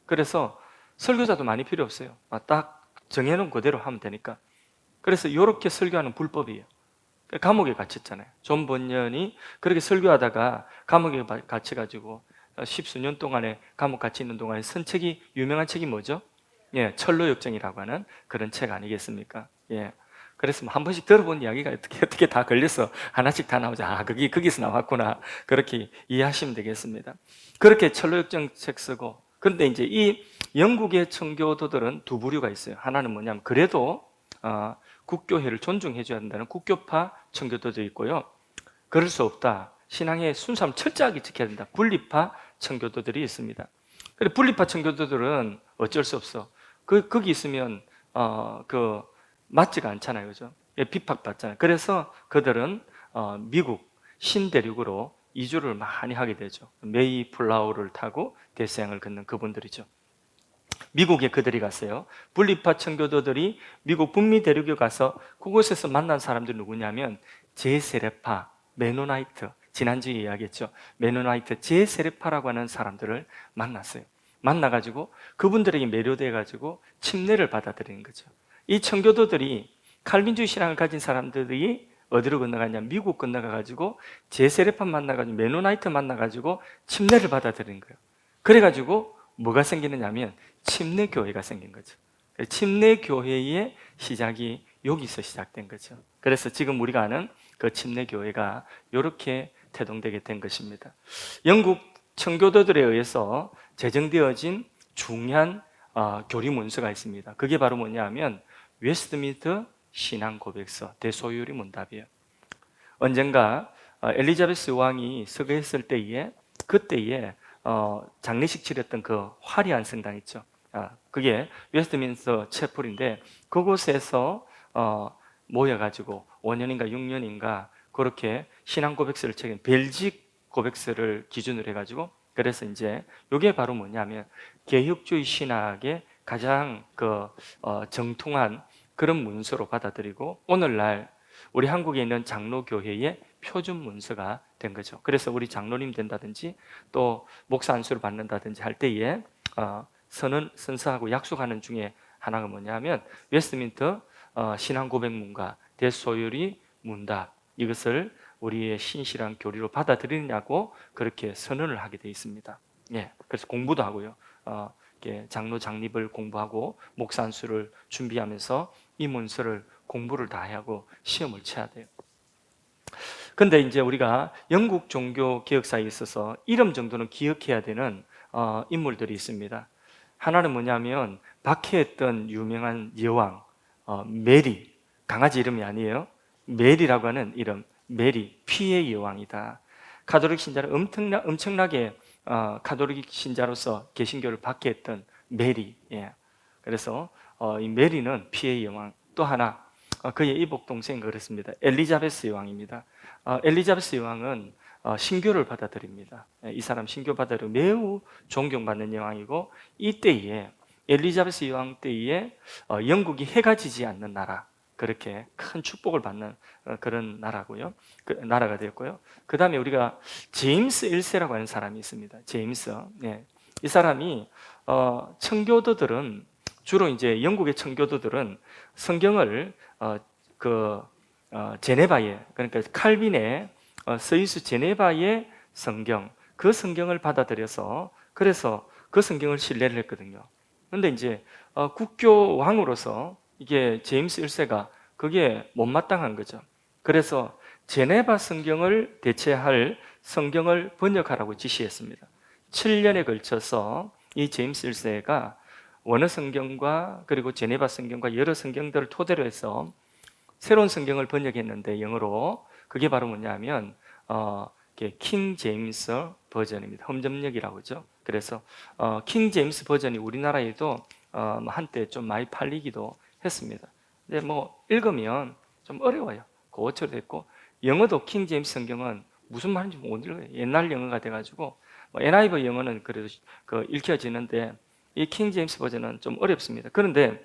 그래서 설교자도 많이 필요 없어요. 딱 정해놓은 그대로 하면 되니까. 그래서 이렇게 설교하는 불법이에요. 감옥에 갇혔잖아요. 존 번연이 그렇게 설교하다가 감옥에 갇혀가지고 십수년 동안에 감옥 갇혀 있는 동안에 쓴 책이, 유명한 책이 뭐죠? 예, 철로역정이라고 하는 그런 책 아니겠습니까? 예. 그래서 한 번씩 들어본 이야기가 어떻게 다 걸려서 하나씩 다 나오죠. 거기서 나왔구나. 그렇게 이해하시면 되겠습니다. 그렇게 철로역정 책 쓰고, 그런데 이제 이 영국의 청교도들은 두 부류가 있어요. 하나는 뭐냐면 그래도 국교회를 존중해줘야 된다는 국교파 청교도도 있고요. 그럴 수 없다. 신앙의 순수함을 철저하게 지켜야 된다. 분리파 청교도들이 있습니다. 근데 분리파 청교도들은 어쩔 수 없어. 거기 있으면 맞지가 않잖아요, 그죠? 비판받잖아요. 그래서 그들은 미국 신대륙으로 이주를 많이 하게 되죠. 메이플라워를 타고 대서양을 걷는 그분들이죠. 미국에 그들이 갔어요. 분리파 청교도들이 미국 북미 대륙에 가서 그곳에서 만난 사람들이 누구냐면 제세례파, 메노나이트, 지난주에 이야기했죠. 메노나이트, 제세례파라고 하는 사람들을 만났어요. 만나가지고 그분들에게 매료돼가지고 침례를 받아들이는 거죠. 이 청교도들이 칼빈주의 신앙을 가진 사람들이 어디로 건너가냐? 미국 건너가가지고 제세례판 만나가지고 메노나이트 만나가지고 침례를 받아들인 거예요. 그래가지고 뭐가 생기느냐면 침례교회가 생긴 거죠. 침례교회의 시작이 여기서 시작된 거죠. 그래서 지금 우리가 아는 그 침례교회가 이렇게 태동되게 된 것입니다. 영국 청교도들에 의해서 제정되어진 중요한 교리 문서가 있습니다. 그게 바로 뭐냐면 웨스트민스터 신앙 고백서 대소요리 문답이에요. 언젠가 엘리자베스 왕이 서거했을 때에 그때에 장례식 치렀던 그 화려한 성당 있죠. 그게 웨스트민스터 채플인데 그곳에서 모여가지고 5년인가 6년인가 그렇게 신앙 고백서를 책임 벨직 고백서를 기준으로 해가지고 그래서 이제 이게 바로 뭐냐면 개혁주의 신학의 가장 정통한 그런 문서로 받아들이고 오늘날 우리 한국에 있는 장로교회의 표준 문서가 된 거죠. 그래서 우리 장로님 된다든지 또 목사 안수를 받는다든지 할 때에 선서하고 약속하는 중에 하나가 뭐냐면 웨스트민스터 신앙 고백문과 대소요리 문답 이것을 우리의 신실한 교리로 받아들이냐고 그렇게 선언을 하게 되어 있습니다. 예, 그래서 공부도 하고요. 장로 장립을 공부하고 목사 안수를 준비하면서 이 문서를 공부를 다 하고 시험을 쳐야 돼요. 근데 이제 우리가 영국 종교 개혁사에 있어서 이름 정도는 기억해야 되는 인물들이 있습니다. 하나는 뭐냐면 박해했던 유명한 여왕 메리, 강아지 이름이 아니에요. 메리라고 하는 이름, 메리, 피의 여왕이다. 가톨릭 신자를 엄청나게 가톨릭 신자로서 개신교를 박해했던 메리. 예. 그래서 이 메리는 피의 여왕. 또 하나 그의 이복 동생 그렇습니다. 엘리자베스 여왕입니다. 엘리자베스 여왕은 신교를 받아들입니다. 이 사람 신교 받아들여 매우 존경받는 여왕이고 이때에 엘리자베스 여왕 때에 영국이 해가 지지 않는 나라 그렇게 큰 축복을 받는 그런 나라고요. 나라가 되었고요. 그 다음에 우리가 제임스 1세라고 하는 사람이 있습니다. 제임스. 네. 이 사람이 청교도들은 주로 이제 영국의 청교도들은 성경을 제네바에 그러니까 칼빈의 스위스 제네바의 성경 그 성경을 받아들여서 그래서 그 성경을 신뢰를 했거든요. 그런데 이제 국교 왕으로서 이게 제임스 1세가 그게 못마땅한 거죠. 그래서 제네바 성경을 대체할 성경을 번역하라고 지시했습니다. 7년에 걸쳐서 이 제임스 1세가 원어 성경과 그리고 제네바 성경과 여러 성경들을 토대로 해서 새로운 성경을 번역했는데 영어로 그게 바로 뭐냐면 킹 제임스 버전입니다. 험점역이라고 하죠. 그래서 킹 제임스 버전이 우리나라에도 한때 좀 많이 팔리기도 했습니다. 근데 뭐 읽으면 좀 어려워요. 고어처럼 됐고 영어도 킹 제임스 성경은 무슨 말인지 못 읽어요. 옛날 영어가 돼가지고 NIV 영어는 그래도 읽혀지는데 이 킹 제임스 버전은 좀 어렵습니다. 그런데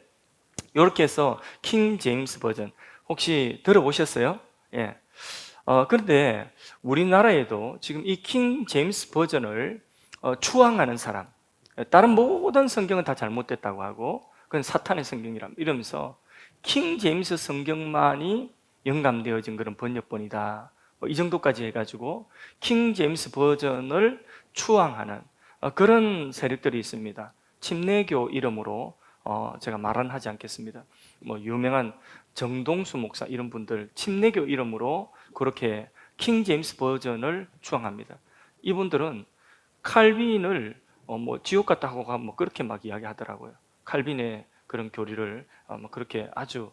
이렇게 해서 킹 제임스 버전 혹시 들어보셨어요? 예. 그런데 우리나라에도 지금 이 킹 제임스 버전을 추앙하는 사람, 다른 모든 성경은 다 잘못됐다고 하고 그건 사탄의 성경이라 이러면서 킹 제임스 성경만이 영감되어진 그런 번역본이다. 이 정도까지 해가지고 킹 제임스 버전을 추앙하는 그런 세력들이 있습니다. 침례교 이름으로 제가 말은 하지 않겠습니다. 뭐 유명한 정동수 목사 이런 분들 침례교 이름으로 그렇게 킹 제임스 버전을 추앙합니다. 이분들은 칼빈을 뭐 지옥 같다 하고 뭐 그렇게 막 이야기하더라고요. 칼빈의 그런 교리를 뭐 그렇게 아주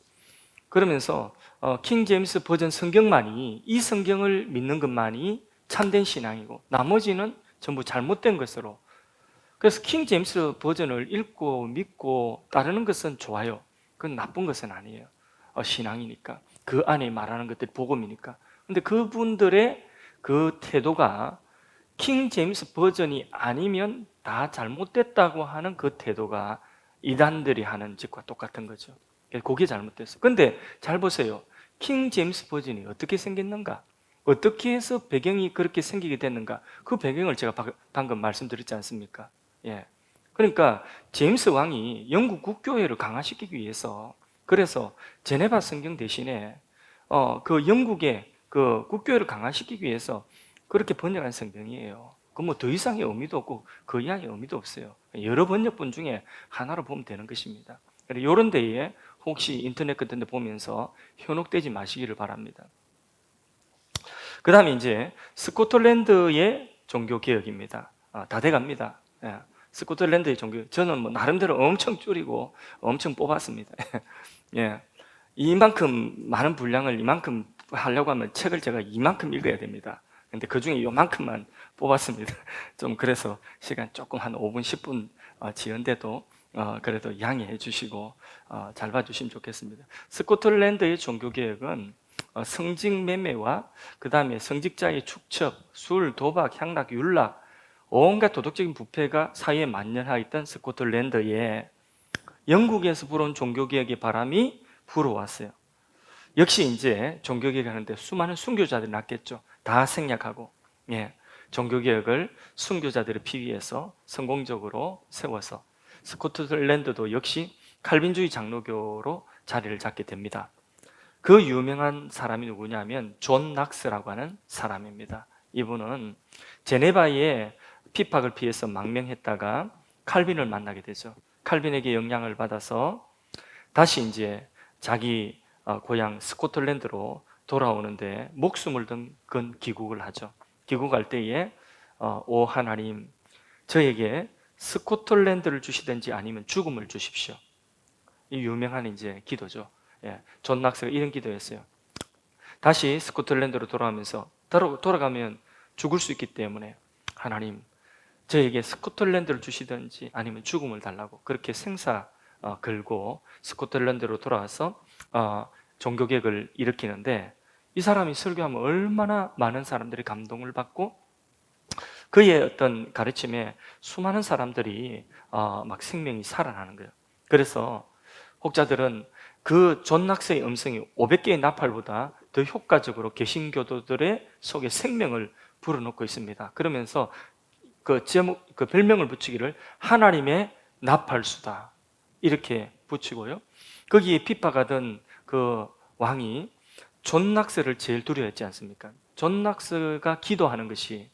그러면서 킹 제임스 버전 성경만이 이 성경을 믿는 것만이 참된 신앙이고 나머지는 전부 잘못된 것으로 그래서 킹 제임스 버전을 읽고 믿고 따르는 것은 좋아요. 그건 나쁜 것은 아니에요. 신앙이니까 그 안에 말하는 것들이 복음이니까. 근데 그분들의 그 태도가 킹 제임스 버전이 아니면 다 잘못됐다고 하는 그 태도가 이단들이 하는 짓과 똑같은 거죠. 그게 잘못됐어요. 근데 잘 보세요. 킹 제임스 버전이 어떻게 생겼는가? 어떻게 해서 배경이 그렇게 생기게 됐는가? 그 배경을 제가 방금 말씀드렸지 않습니까? 예. 그러니까 제임스 왕이 영국 국교회를 강화시키기 위해서 그래서 제네바 성경 대신에 그 영국의 그 국교회를 강화시키기 위해서 그렇게 번역한 성경이에요. 그 뭐 더 이상의 의미도 없고 그 이하의 의미도 없어요. 여러 번역본 중에 하나로 보면 되는 것입니다. 이런 데에 혹시 인터넷 같은 데 보면서 현혹되지 마시기를 바랍니다. 그 다음에 이제 스코틀랜드의 종교개혁입니다. 다 돼갑니다. 예. 스코틀랜드의 종교, 저는 뭐 나름대로 엄청 줄이고 엄청 뽑았습니다. 예. 이만큼 많은 분량을 이만큼 하려고 하면 책을 제가 이만큼 읽어야 됩니다. 근데 그 중에 이만큼만 뽑았습니다. 좀 그래서 시간 조금 한 5분, 10분 지연돼도 그래도 양해해 주시고 잘 봐주시면 좋겠습니다. 스코틀랜드의 종교개혁은 성직 매매와 그 다음에 성직자의 축척, 술, 도박, 향락, 율락 온갖 도덕적인 부패가 사회에 만연하였던 스코틀랜드에 영국에서 불어온 종교개혁의 바람이 불어왔어요. 역시 이제 종교개혁 하는데 수많은 순교자들이 났겠죠. 다 생략하고 종교개혁을 순교자들의 피위에서 성공적으로 세워서 스코틀랜드도 역시 칼빈주의 장로교로 자리를 잡게 됩니다. 그 유명한 사람이 누구냐면 존 낙스라고 하는 사람입니다. 이분은 제네바에 핍박을 피해서 망명했다가 칼빈을 만나게 되죠. 칼빈에게 영향을 받아서 다시 이제 자기 고향 스코틀랜드로 돌아오는데 목숨을 건 귀국을 하죠. 귀국할 때에 오 하나님, 저에게 스코틀랜드를 주시든지 아니면 죽음을 주십시오. 이 유명한 이제 기도죠. 존 낙스가 이런 기도했어요. 다시 스코틀랜드로 돌아오면서 돌아가면 죽을 수 있기 때문에 하나님, 저에게 스코틀랜드를 주시든지 아니면 죽음을 달라고 그렇게 생사 걸고 스코틀랜드로 돌아와서 종교개혁을 일으키는데, 이 사람이 설교하면 얼마나 많은 사람들이 감동을 받고 그의 어떤 가르침에 수많은 사람들이 막 생명이 살아나는 거예요. 그래서 혹자들은 그 존 낙스의 음성이 500개의 나팔보다 더 효과적으로 개신교도들의 속에 생명을 불어넣고 있습니다. 그러면서 그 제목, 그 별명을 붙이기를 하나님의 나팔수다 이렇게 붙이고요. 거기에 핍박하던 그 왕이 존 낙스를 제일 두려워했지 않습니까? 존 낙스가 기도하는 것이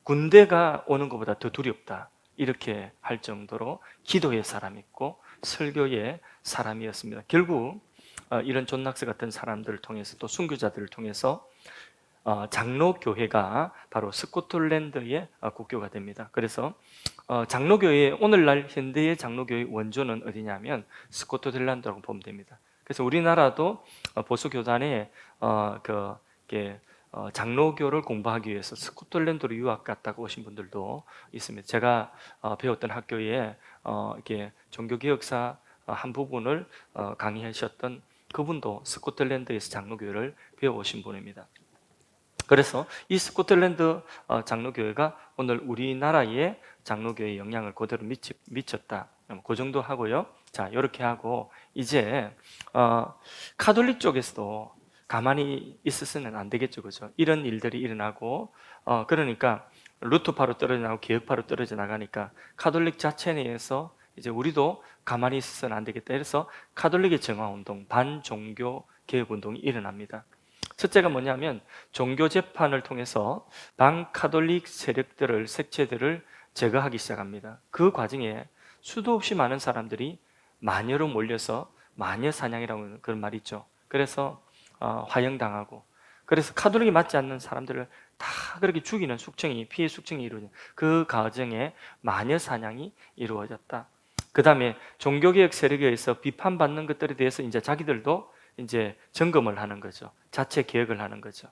군대가 오는 것보다 더 두렵다 이렇게 할 정도로 기도의 사람이었고 설교의 사람이었습니다. 결국 이런 존 낙스 같은 사람들을 통해서 또 순교자들을 통해서 장로교회가 바로 스코틀랜드의 국교가 됩니다. 그래서 장로교회, 오늘날 현대의 장로교회 원조는 어디냐면 스코틀랜드라고 보면 됩니다. 그래서 우리나라도 보수교단에 장로교를 공부하기 위해서 스코틀랜드로 유학 갔다가 오신 분들도 있습니다. 제가 배웠던 학교에 이렇게 종교개혁사 한 부분을 강의하셨던 그분도 스코틀랜드에서 장로교회를 배워오신 분입니다. 그래서 이 스코틀랜드 장로교회가 오늘 우리나라의 장로교회에 영향을 그대로 미쳤다. 그 정도 하고요. 자, 이렇게 하고 이제 카톨릭 쪽에서도 가만히 있었으면 안 되겠죠, 그죠? 이런 일들이 일어나고 그러니까 루터파로 떨어져 나가고 개혁파로 떨어져 나가니까 카톨릭 자체 내에서 이제 우리도 가만히 있어서는 안 되겠다. 그래서 카톨릭의 정화운동, 반종교 개혁운동이 일어납니다. 첫째가 뭐냐면 종교 재판을 통해서 반카톨릭 세력들을, 색채들을 제거하기 시작합니다. 그 과정에 수도 없이 많은 사람들이 마녀로 몰려서 마녀 사냥이라고 하는 그런 말이 있죠. 그래서 화형당하고, 그래서 카톨릭이 맞지 않는 사람들을 다 그렇게 죽이는 숙청이, 피해 숙청이 이루어진 그 과정에 마녀 사냥이 이루어졌다. 그 다음에 종교개혁 세력에 의해서 비판받는 것들에 대해서 이제 자기들도 이제 점검을 하는 거죠. 자체 개혁을 하는 거죠.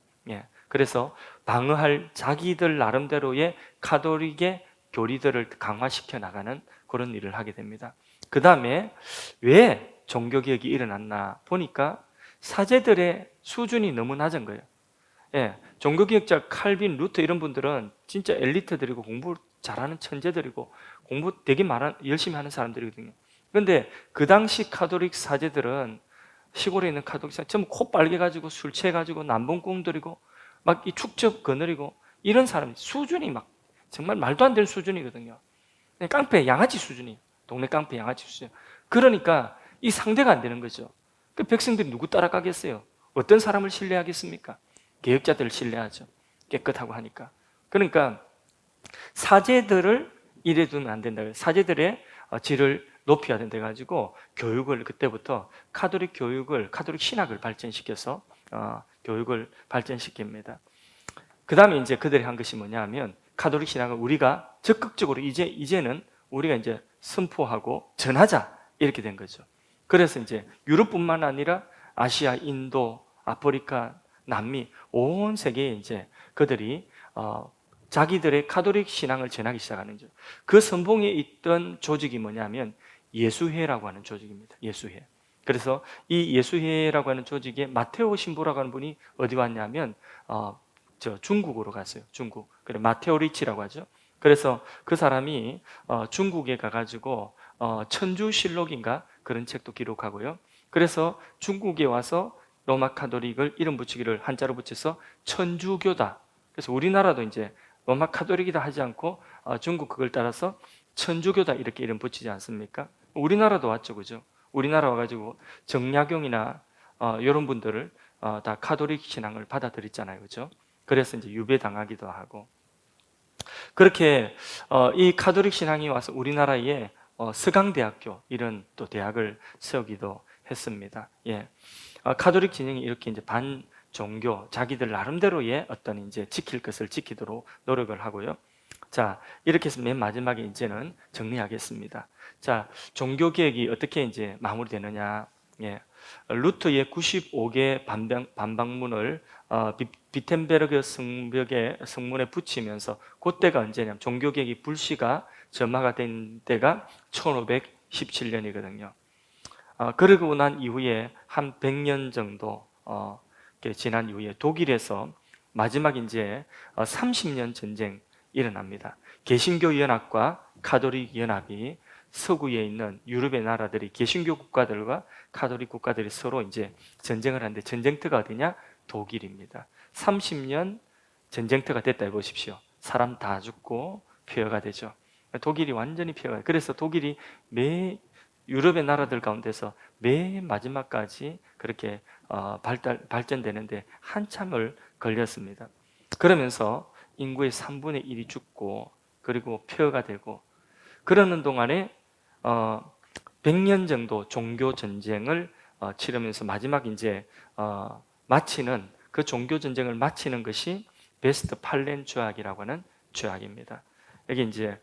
그래서 방어할 자기들 나름대로의 카톨릭의 교리들을 강화시켜 나가는 그런 일을 하게 됩니다. 그 다음에 왜 종교개혁이 일어났나 보니까 사제들의 수준이 너무 낮은 거예요. 종교개혁자 칼빈, 루터 이런 분들은 진짜 엘리트들이고 공부 잘하는 천재들이고 공부 되게 열심히 하는 사람들이거든요. 그런데 그 당시 카톨릭 사제들은, 시골에 있는 카톨릭 사제 전부 코 빨개가지고 술 취해가지고 남봉꾼들이고 막 이 축적 거느리고 이런 사람 수준이 막 정말 말도 안 되는 수준이거든요. 깡패 양아치 수준이에요. 동네 깡패 양아치 수준. 그러니까 이 상대가 안 되는 거죠. 그 백성들이 누구 따라가겠어요? 어떤 사람을 신뢰하겠습니까? 개혁자들을 신뢰하죠. 깨끗하고 하니까. 그러니까 사제들을 이래 두면 안 된다. 사제들의 질을 높여야 된다 가지고 교육을 그때부터 카톨릭 신학을 발전시켜서 교육을 발전시킵니다. 그 다음에 이제 그들이 한 것이 뭐냐 하면 카톨릭 신학을 우리가 적극적으로 이제는 우리가 이제 선포하고 전하자 이렇게 된 거죠. 그래서 이제 유럽뿐만 아니라 아시아, 인도, 아프리카, 남미 온 세계에 이제 그들이 자기들의 카톨릭 신앙을 전하기 시작하는 거죠. 그 선봉에 있던 조직이 뭐냐면 예수회라고 하는 조직입니다. 예수회. 그래서 이 예수회라고 하는 조직에 마테오 신부라고 하는 분이 어디 왔냐면 중국으로 갔어요. 중국. 그래 마테오 리치라고 하죠. 그래서 그 사람이 중국에 가가지고 천주실록인가 그런 책도 기록하고요. 그래서 중국에 와서 로마 카톨릭을 이름 붙이기를 한자로 붙여서 천주교다. 그래서 우리나라도 이제 로마 카톨릭이다 하지 않고 중국 그걸 따라서 천주교다 이렇게 이름 붙이지 않습니까? 우리나라도 왔죠, 그죠? 우리나라 와가지고 정약용이나 이런 분들을 다 카톨릭 신앙을 받아들였잖아요, 그죠? 그래서 이제 유배당하기도 하고 그렇게 이 카톨릭 신앙이 와서 우리나라에 서강대학교 이런 또 대학을 세우기도 했습니다. 예, 카톨릭 진영이 이렇게 이제 반 종교 자기들 나름대로의 어떤 이제 지킬 것을 지키도록 노력을 하고요. 자, 이렇게 해서 맨 마지막에 이제는 정리하겠습니다. 자, 종교 개혁이 어떻게 이제 마무리되느냐? 예, 루터의 95개 반박문을 비텐베르그 성문에 붙이면서 그때가 언제냐면 종교 개혁이 불씨가 점화가 된 때가 1517년이거든요. 그러고 난 이후에 한 100년 정도 지난 이후에 독일에서 마지막 이제 30년 전쟁 일어납니다. 개신교 연합과 카톨릭 연합이 서구에 있는 유럽의 나라들이 개신교 국가들과 카톨릭 국가들이 서로 이제 전쟁을 하는데 전쟁터가 어디냐? 독일입니다. 30년 전쟁터가 됐다 해보십시오. 사람 다 죽고 폐허가 되죠. 독일이 완전히 폐허가 돼요. 그래서 독일이 유럽의 나라들 가운데서 맨 마지막까지 그렇게 발전되는데 한참을 걸렸습니다. 그러면서 인구의 3분의 1이 죽고 그리고 폐허가 되고 그러는 동안에 100년 정도 종교 전쟁을 치르면서 마지막 이제 마치는 그 종교 전쟁을 마치는 것이 베스트 팔렌 조약이라고 하는 조약입니다. 여기 이제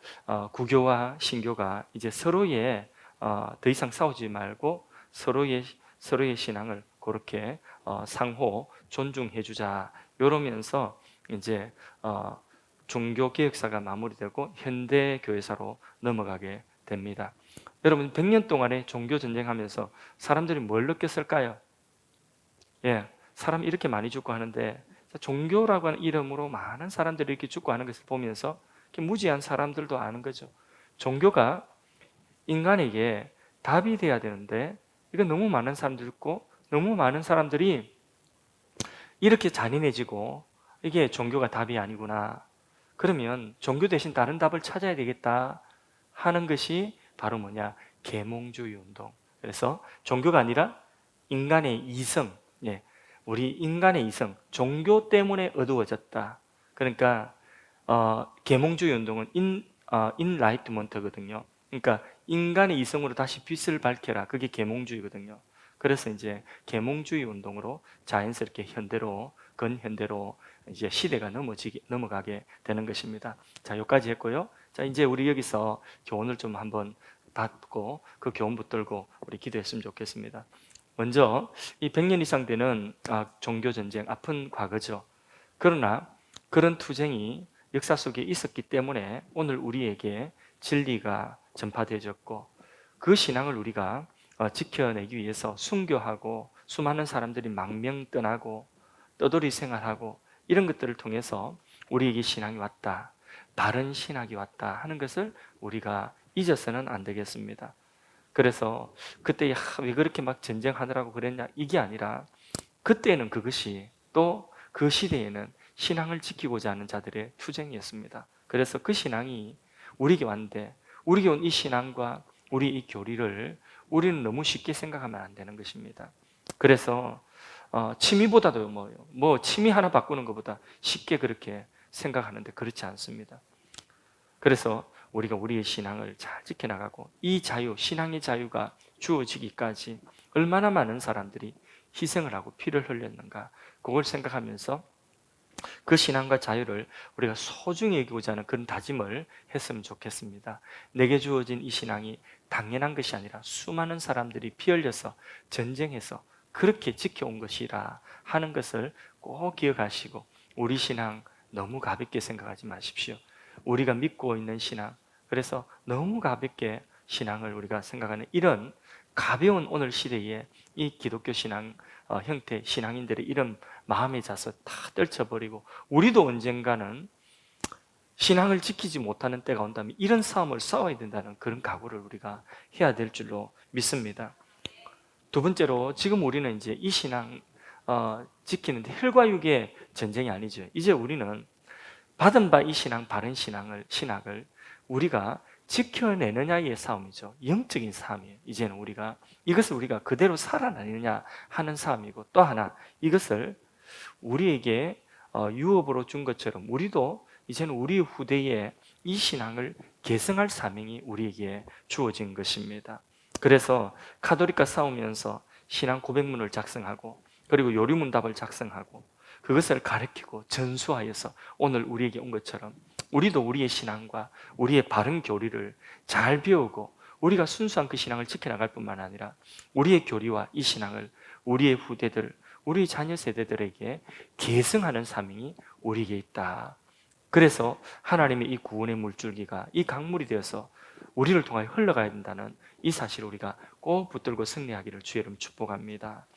구교와 신교가 이제 서로의 더 이상 싸우지 말고 서로의 신앙을 그렇게 상호 존중해 주자 이러면서 이제 종교 개혁사가 마무리되고 현대 교회사로 넘어가게 됩니다. 여러분 100년 동안에 종교 전쟁하면서 사람들이 뭘 느꼈을까요? 예, 사람이 이렇게 많이 죽고 하는데 종교라고 하는 이름으로 많은 사람들이 이렇게 죽고 하는 것을 보면서 무지한 사람들도 아는 거죠. 종교가 인간에게 답이 돼야 되는데 이거 너무 많은 사람들이 있고 너무 많은 사람들이 이렇게 잔인해지고 이게 종교가 답이 아니구나. 그러면 종교 대신 다른 답을 찾아야 되겠다 하는 것이 바로 뭐냐? 계몽주의 운동. 그래서 종교가 아니라 인간의 이성, 예, 우리 인간의 이성, 종교 때문에 어두워졌다. 그러니까 계몽주의 운동은 인라이트먼트거든요. 그러니까 인간의 이성으로 다시 빛을 밝혀라. 그게 계몽주의거든요. 그래서 이제 계몽주의 운동으로 자연스럽게 근현대로 이제 시대가 넘어가게 되는 것입니다. 자, 여기까지 했고요. 자, 이제 우리 여기서 교훈을 좀 한번 받고 그 교훈 붙들고 우리 기도했으면 좋겠습니다. 먼저 이 100년 이상 되는 종교 전쟁 아픈 과거죠. 그러나 그런 투쟁이 역사 속에 있었기 때문에 오늘 우리에게 진리가 전파되어졌고 그 신앙을 우리가 지켜내기 위해서 순교하고 수많은 사람들이 망명 떠나고 떠돌이 생활하고 이런 것들을 통해서 우리에게 신앙이 왔다. 바른 신학이 왔다 하는 것을 우리가 잊어서는 안 되겠습니다. 그래서 그때 왜 그렇게 막 전쟁하느라고 그랬냐 이게 아니라 그때는 그것이 또 그 시대에는 신앙을 지키고자 하는 자들의 투쟁이었습니다. 그래서 그 신앙이 우리에게 왔는데 우리에게 온 이 신앙과 우리 이 교리를 우리는 너무 쉽게 생각하면 안 되는 것입니다. 그래서 취미보다도 뭐 취미 하나 바꾸는 것보다 쉽게 그렇게 생각하는데 그렇지 않습니다. 그래서 우리가 우리의 신앙을 잘 지켜나가고 이 자유, 신앙의 자유가 주어지기까지 얼마나 많은 사람들이 희생을 하고 피를 흘렸는가, 그걸 생각하면서 그 신앙과 자유를 우리가 소중히 여기고자 하는 그런 다짐을 했으면 좋겠습니다. 내게 주어진 이 신앙이 당연한 것이 아니라 수많은 사람들이 피 흘려서 전쟁해서 그렇게 지켜온 것이라 하는 것을 꼭 기억하시고, 우리 신앙 너무 가볍게 생각하지 마십시오. 우리가 믿고 있는 신앙, 그래서 너무 가볍게 신앙을 우리가 생각하는 이런 가벼운 오늘 시대에 이 기독교 신앙 형태 신앙인들의 이런 마음의 자세 다 떨쳐버리고, 우리도 언젠가는 신앙을 지키지 못하는 때가 온다면 이런 싸움을 싸워야 된다는 그런 각오를 우리가 해야 될 줄로 믿습니다. 두 번째로, 지금 우리는 이제 이 신앙 지키는데 혈과 육의 전쟁이 아니죠. 이제 우리는 받은 바 이 신앙, 바른 신학을 우리가 지켜내느냐의 싸움이죠. 영적인 싸움이에요. 이제는 이것을 우리가 그대로 살아내느냐 하는 싸움이고, 또 하나, 이것을 우리에게 유업으로 준 것처럼 우리도 이제는 우리 후대에 이 신앙을 계승할 사명이 우리에게 주어진 것입니다. 그래서 카톨릭과 싸우면서 신앙 고백문을 작성하고, 그리고 요리문답을 작성하고, 그것을 가르치고 전수하여서 오늘 우리에게 온 것처럼 우리도 우리의 신앙과 우리의 바른 교리를 잘 배우고 우리가 순수한 그 신앙을 지켜나갈 뿐만 아니라 우리의 교리와 이 신앙을 우리의 후대들, 우리 자녀 세대들에게 계승하는 사명이 우리에게 있다. 그래서 하나님의 이 구원의 물줄기가 이 강물이 되어서 우리를 통하여 흘러가야 된다는 이 사실을 우리가 꼭 붙들고 승리하기를 주의 이름 축복합니다.